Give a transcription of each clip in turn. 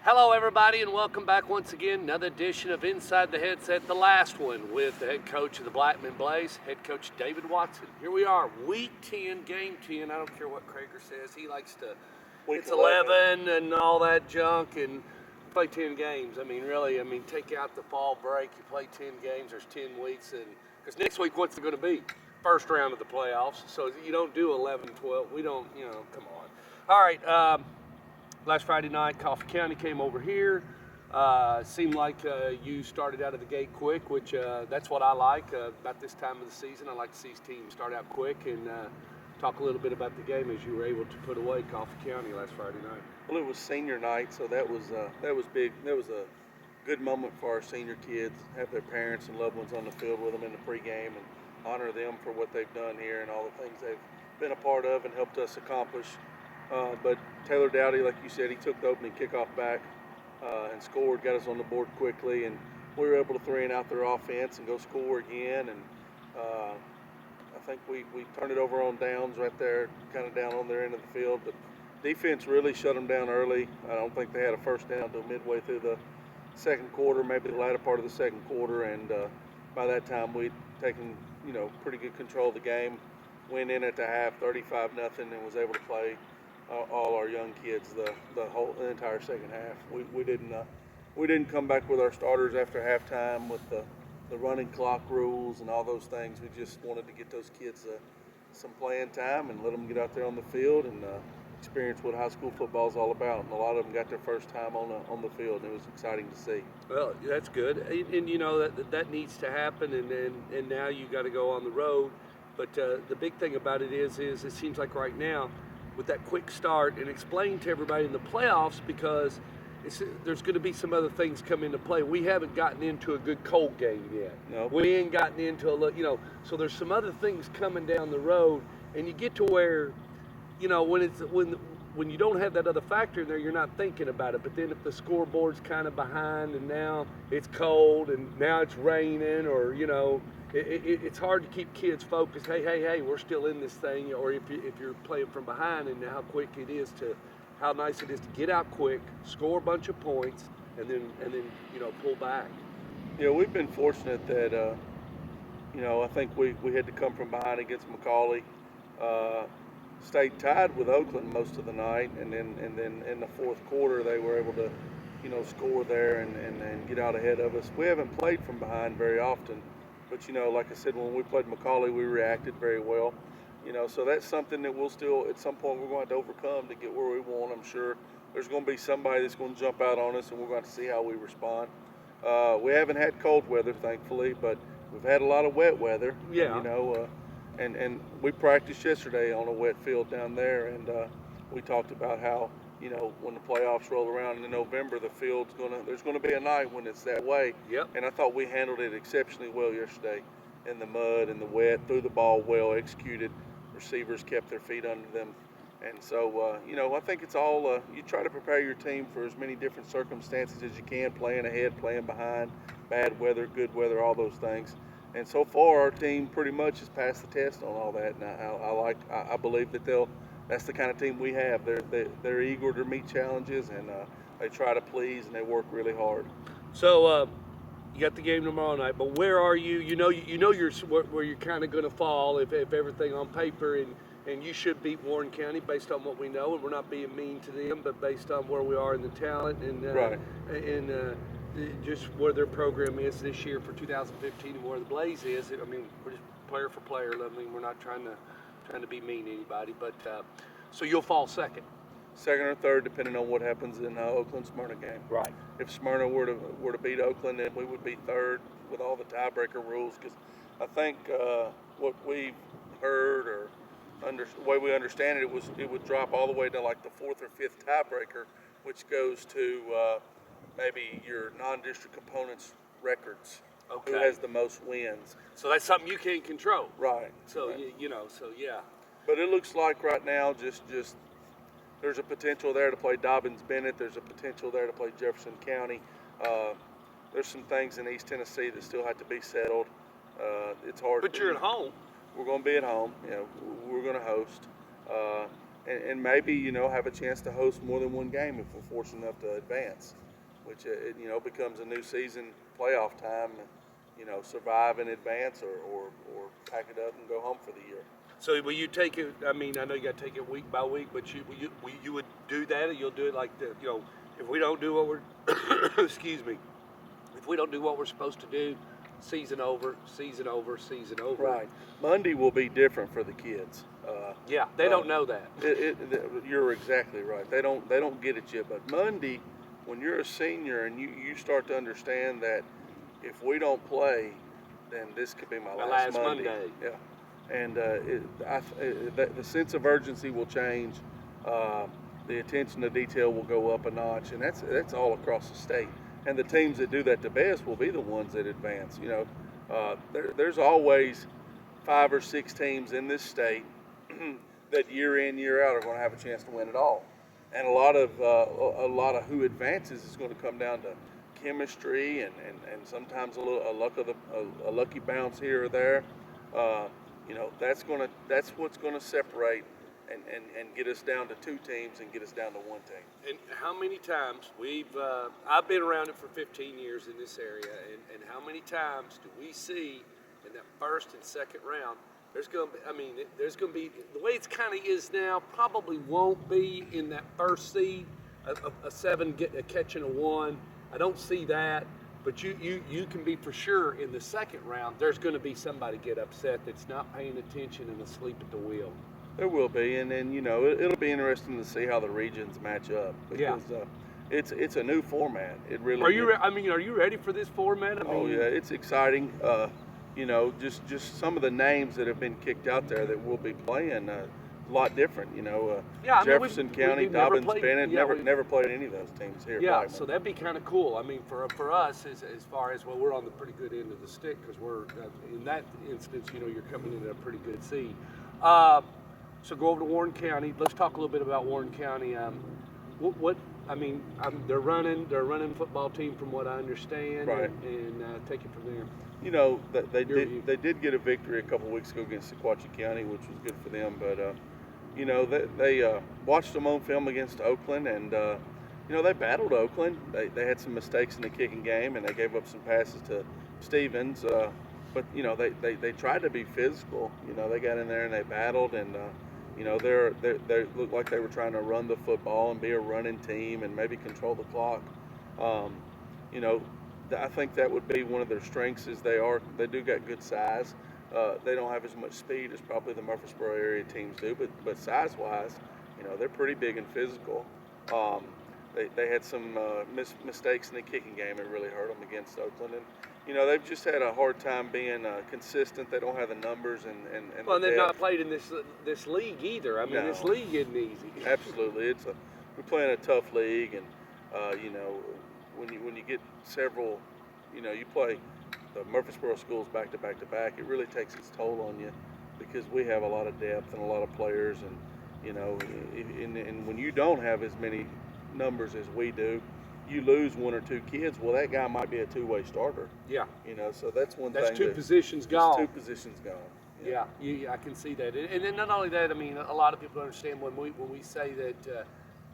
Hello, everybody, and welcome back once again. Another edition of Inside the Headset, the last one with the head coach of the Blackman Blaze, head coach David Watson. Here we are, week 10, game 10. I don't care what Krager says. He likes to, it's 11 and all that junk, and play 10 games. I mean, really, take out the fall break. You play 10 games, there's 10 weeks, and because next week, what's it going to be? First round of the playoffs. So you don't do 11, 12. We don't, come on. All right. Last Friday night, Coffee County came over here. Seemed like you started out of the gate quick, which that's what I like about this time of the season. I like to see teams start out quick and talk a little bit about the game as you were able to put away Coffee County last Friday night. Well, it was senior night, so that was big. That was a good moment for our senior kids. Have their parents and loved ones on the field with them in the pregame and honor them for what they've done here and all the things they've been a part of and helped us accomplish. But Taylor Dowdy, like you said, he took the opening kickoff back and scored, got us on the board quickly, and we were able to 3-and-out their offense and go score again. And I think we turned it over on downs right there, kind of down on their end of the field. But defense really shut them down early. I don't think they had a first down until midway through the second quarter, maybe the latter part of the second quarter. And by that time, we'd taken pretty good control of the game. Went in at the half, 35-0, and was able to play all our young kids the entire second half. We didn't come back with our starters after halftime with the running clock rules and all those things. We just wanted to get those kids some playing time and let them get out there on the field and experience what high school football is all about. And a lot of them got their first time on the field, and it was exciting to see. Well, that's good, and that needs to happen. And now you got to go on the road. But the big thing about it is it seems like right now, with that quick start, and explain to everybody in the playoffs, because there's going to be some other things come into play. We haven't gotten into a good cold game yet. No. We ain't gotten into so there's some other things coming down the road, and you get to where, when you don't have that other factor in there, you're not thinking about it. But then if the scoreboard's kind of behind, and now it's cold, and now it's raining, or it's hard to keep kids focused. Hey, we're still in this thing. Or if you're playing from behind, and how nice it is to get out quick, score a bunch of points, and then pull back. We've been fortunate that I think we had to come from behind against McCallie. Stayed tied with Oakland most of the night, and then in the fourth quarter they were able to score there and get out ahead of us. We haven't played from behind very often. But, like I said, when we played McCallie, we reacted very well. So that's something that we'll still, at some point, we're going to have to overcome to get where we want. I'm sure there's going to be somebody that's going to jump out on us, and we're going to see how we respond. We haven't had cold weather, thankfully, but we've had a lot of wet weather. Yeah. And we practiced yesterday on a wet field down there, and we talked about how, when the playoffs roll around in November, there's going to be a night when it's that way. Yep. And I thought we handled it exceptionally well yesterday in the mud and the wet, threw the ball well, executed. Receivers kept their feet under them. And so, I think it's all, you try to prepare your team for as many different circumstances as you can, playing ahead, playing behind, bad weather, good weather, all those things. And so far, our team pretty much has passed the test on all that. And I believe that that's the kind of team we have. They're eager to meet challenges, and they try to please, and they work really hard. So you got the game tomorrow night, but where are you? Where you're kind of going to fall if everything on paper, and you should beat Warren County based on what we know, and we're not being mean to them, but based on where we are in the talent and right. and just where their program is this year for 2015 and where the Blaze is. We're just player for player. We're not trying to be mean to anybody, but so you'll fall second or third, depending on what happens in Oakland-Smyrna game. Right. If Smyrna were to beat Oakland, then we would be third with all the tiebreaker rules. Because I think what we've heard or the way we understand it, it would drop all the way to like the fourth or fifth tiebreaker, which goes to maybe your non-district opponents' records. Okay. Who has the most wins? So that's something you can't control. Right. So right. So yeah. But it looks like right now, just there's a potential there to play Dobbins-Bennett. There's a potential there to play Jefferson County. There's some things in East Tennessee that still have to be settled. It's hard. But you're at home. we're going to be at home. We're going to host, and maybe have a chance to host more than one game if we're fortunate enough to advance, which becomes a new season playoff time. Survive in advance or pack it up and go home for the year. So will you take it? I mean, I know you got to take it week by week, but you would do that, or you'll do it like if we don't do what we're excuse me, if we don't do what we're supposed to do, season over, season over, season over. Right. Monday will be different for the kids. They don't know that. You're exactly right. They don't get it yet. But Monday, when you're a senior and you start to understand that if we don't play, then this could be my last Monday. Yeah. And the sense of urgency will change. The attention to detail will go up a notch, and that's all across the state. And the teams that do that the best will be the ones that advance. There's always 5 or 6 teams in this state that year in, year out are going to have a chance to win it all. And a lot of who advances is going to come down to chemistry and sometimes a lucky bounce here or there. That's what's going to separate and get us down to 2 teams and get us down to 1 team. And how many times I've been around it for 15 years in this area, and how many times do we see in that first and second round, there's going to be, the way it's kind of is now, probably won't be in that first seed, a 7 catching a 1. I don't see that. But you can be for sure in the second round, there's going to be somebody get upset that's not paying attention and asleep at the wheel. There will be, and then it'll be interesting to see how the regions match up because it's a new format. It really. Are you ready for this format? It's exciting. Just some of the names that have been kicked out there that we'll be playing. A lot different, Jefferson County, Dobbins, Bennett, never played any of those teams here. Yeah, so that'd be kind of cool. I mean, for us, as far as, we're on the pretty good end of the stick because we're, in that instance, you're coming in at a pretty good seed. So go over to Warren County. Let's talk a little bit about Warren County. They're running football team from what I understand, right. and take it from there. They did get a victory a couple weeks ago against Sequatchie County, which was good for them, but. They watched them on film against Oakland, and they battled Oakland. They had some mistakes in the kicking game, and they gave up some passes to Stevens. But they tried to be physical. They got in there and they battled, and they looked like they were trying to run the football and be a running team and maybe control the clock. I think that would be one of their strengths. Is they do got good size. They don't have as much speed as probably the Murfreesboro area teams do, but size-wise, they're pretty big and physical. They had some mistakes in the kicking game. It really hurt them against Oakland, and they've just had a hard time being consistent. They don't have the numbers and they've not played in this league either. I mean, this league isn't easy. Absolutely, we're playing a tough league, and when you get several, you play the Murfreesboro schools back to back to back, it really takes its toll on you because we have a lot of depth and a lot of players, and and when you don't have as many numbers as we do, you lose 1 or 2 kids. Well, that guy might be a 2-way starter. Yeah. So that's one thing. That's 2 positions gone. 2 positions gone. Yeah, I can see that. And then not only that, a lot of people understand when we say that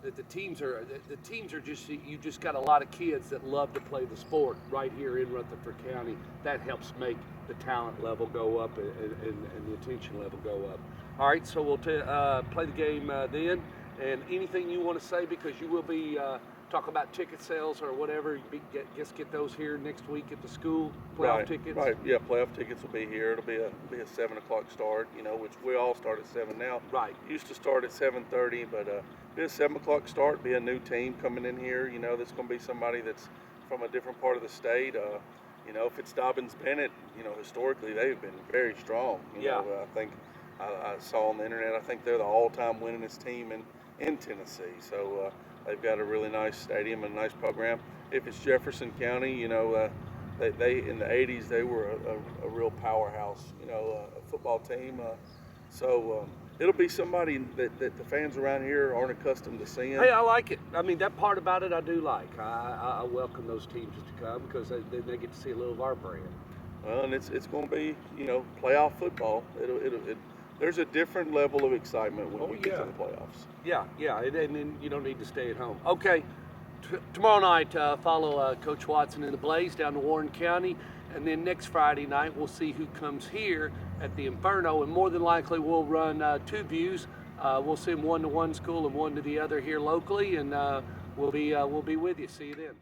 the teams are just, you just got a lot of kids that love to play the sport right here in Rutherford County. That helps make the talent level go up and the attention level go up. All right, so we'll play the game then. And anything you want to say, because you will be talk about ticket sales or whatever, get those here next week at the school, playoff tickets. Right, yeah, playoff tickets will be here. It'll be a 7 o'clock start, which we all start at 7 now. Right. Used to start at 7:30, but be a 7 o'clock start, be a new team coming in here. That's going to be somebody that's from a different part of the state. If it's Dobbins Bennett, historically they've been very strong. I think I saw on the internet, I think they're the all-time winningest team in Tennessee. So they've got a really nice stadium and a nice program. If it's Jefferson County, they in the 80s they were a real powerhouse, a football team. So it'll be somebody that the fans around here aren't accustomed to seeing. Hey, I like it. That part about it I do like. I welcome those teams to come because they get to see a little of our brand. Well, and it's going to be, playoff football. There's a different level of excitement when we get to the playoffs. Yeah, and then you don't need to stay at home. Okay, tomorrow night, follow Coach Watson and the Blaze down to Warren County, and then next Friday night we'll see who comes here at the Inferno, and more than likely we'll run two views. We'll send one to one school and one to the other here locally, and we'll be with you. See you then.